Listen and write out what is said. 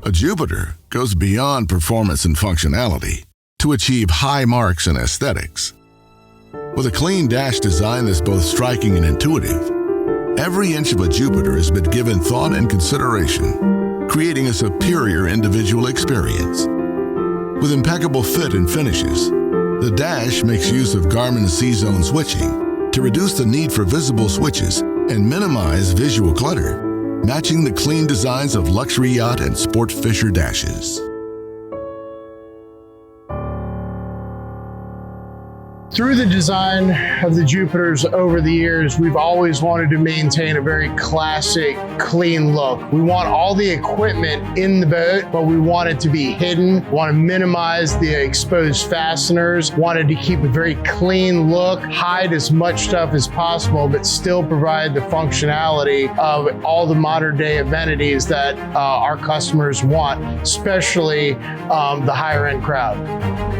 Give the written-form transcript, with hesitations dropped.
A Jupiter goes beyond performance and functionality to achieve high marks in aesthetics. With a clean dash design that's both striking and intuitive, every inch of a Jupiter has been given thought and consideration, creating a superior individual experience. With impeccable fit and finishes, the Dash makes use of Garmin C-Zone switching to reduce the need for visible switches and minimize visual clutter, matching the clean designs of luxury yacht and sport fisher dashes. Through the design of the Jupiters over the years, we've always wanted to maintain a very classic, clean look. We want all the equipment in the boat, but we want it to be hidden. We want to minimize the exposed fasteners. Wanted to keep a very clean look, hide as much stuff as possible, but still provide the functionality of all the modern day amenities that our customers want, especially the higher end crowd.